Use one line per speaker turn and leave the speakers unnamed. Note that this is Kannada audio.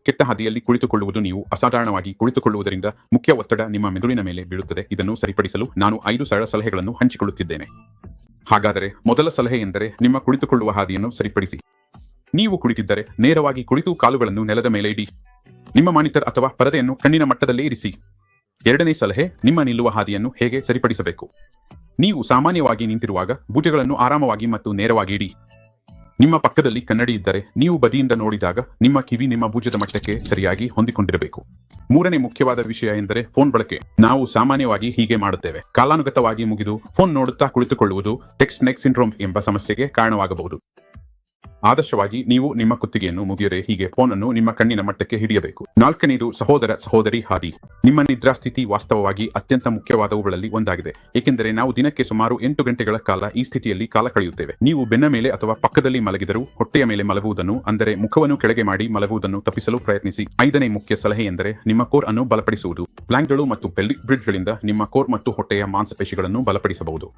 ಕೆಟ್ಟ ಹಾದಿಯಲ್ಲಿ ಕುಳಿತುಕೊಳ್ಳುವುದು. ನೀವು ಅಸಾಧಾರಣವಾಗಿ ಕುಳಿತುಕೊಳ್ಳುವುದರಿಂದ ಮುಖ್ಯ ಒತ್ತಡ ನಿಮ್ಮ ಮೆದುಳಿನ ಮೇಲೆ ಬೀಳುತ್ತದೆ. ಇದನ್ನು ಸರಿಪಡಿಸಲು ನಾನು 5 ಸರಳ ಸಲಹೆಗಳನ್ನು ಹಂಚಿಕೊಳ್ಳುತ್ತಿದ್ದೇನೆ. ಹಾಗಾದರೆ ಮೊದಲ ಸಲಹೆ ಎಂದರೆ ನಿಮ್ಮ ಕುಳಿತುಕೊಳ್ಳುವ ಹಾದಿಯನ್ನು ಸರಿಪಡಿಸಿ. ನೀವು ಕುಳಿತಿದ್ದರೆ ನೇರವಾಗಿ ಕುಳಿತು ಕಾಲುಗಳನ್ನು ನೆಲದ ಮೇಲೆ ಇಡಿ. ನಿಮ್ಮ ಮಾನಿಟರ್ ಅಥವಾ ಪರದೆಯನ್ನು ಕಣ್ಣಿನ ಮಟ್ಟದಲ್ಲೇ ಇರಿಸಿ. ಎರಡನೇ ಸಲಹೆ, ನಿಮ್ಮ ನಿಲ್ಲುವ ಹಾದಿಯನ್ನು ಹೇಗೆ ಸರಿಪಡಿಸಬೇಕು. ನೀವು ಸಾಮಾನ್ಯವಾಗಿ ನಿಂತಿರುವಾಗ ಭುಜಗಳನ್ನು ಆರಾಮವಾಗಿ ಮತ್ತು ನೇರವಾಗಿ ಇಡಿ. ನಿಮ್ಮ ಪಕ್ಕದಲ್ಲಿ ಕನ್ನಡಿ ಇದ್ದರೆ ನೀವು ಬದಿಯಿಂದ ನೋಡಿದಾಗ ನಿಮ್ಮ ಕಿವಿ ನಿಮ್ಮ ಭುಜದ ಮಟ್ಟಕ್ಕೆ ಸರಿಯಾಗಿ ಹೊಂದಿಕೊಂಡಿರಬೇಕು. ಮೂರನೇ ಮುಖ್ಯವಾದ ವಿಷಯ ಎಂದರೆ ಫೋನ್ ಬಳಕೆ. ನಾವು ಸಾಮಾನ್ಯವಾಗಿ ಹೀಗೆ ಮಾಡುತ್ತೇವೆ. ಕಾಲಾನುಗತವಾಗಿ ಮುಗಿದು ಫೋನ್ ನೋಡುತ್ತಾ ಕುಳಿತುಕೊಳ್ಳುವುದು ಟೆಕ್ಸ್ಟ್ ನೆಕ್ ಸಿಂಡ್ರೋಮ್ ಎಂಬ ಸಮಸ್ಯೆಗೆ ಕಾರಣವಾಗಬಹುದು. ಆದರ್ಶವಾಗಿ ನೀವು ನಿಮ್ಮ ಕುತ್ತಿಗೆಯನ್ನು ಮುಗಿಯದೆ ಹೀಗೆ ಫೋನ್ ಅನ್ನು ನಿಮ್ಮ ಕಣ್ಣಿನ ಮಟ್ಟಕ್ಕೆ ಹಿಡಿಯಬೇಕು. ನಾಲ್ಕನೇದು, ಸಹೋದರ ಸಹೋದರಿ ಹಾದಿ. ನಿಮ್ಮ ನಿದ್ರಾಸ್ಥಿತಿ ವಾಸ್ತವವಾಗಿ ಅತ್ಯಂತ ಮುಖ್ಯವಾದವುಗಳಲ್ಲಿ ಒಂದಾಗಿದೆ, ಏಕೆಂದರೆ ನಾವು ದಿನಕ್ಕೆ ಸುಮಾರು 8 ಗಂಟೆಗಳ ಕಾಲ ಈ ಸ್ಥಿತಿಯಲ್ಲಿ ಕಾಲ ಕಳೆಯುತ್ತೇವೆ. ನೀವು ಬೆನ್ನ ಮೇಲೆ ಅಥವಾ ಪಕ್ಕದಲ್ಲಿ ಮಲಗಿದರೂ ಹೊಟ್ಟೆಯ ಮೇಲೆ ಮಲಗುವುದನ್ನು, ಅಂದರೆ ಮುಖವನ್ನು ಕೆಳಗೆ ಮಾಡಿ ಮಲಗುವುದನ್ನು ತಪ್ಪಿಸಲು ಪ್ರಯತ್ನಿಸಿ. 5ನೇ ಮುಖ್ಯ ಸಲಹೆ ಎಂದರೆ ನಿಮ್ಮ ಕೋರ್ ಅನ್ನು ಬಲಪಡಿಸುವುದು. ಪ್ಲಾಂಕ್ಗಳು ಮತ್ತು ಪೆಲ್ವಿಕ್ ಬ್ರಿಡ್ಜ್ಗಳಿಂದ ನಿಮ್ಮ ಕೋರ್ ಮತ್ತು ಹೊಟ್ಟೆಯ ಮಾಂಸಪೇಶಿಗಳನ್ನು ಬಲಪಡಿಸಬಹುದು.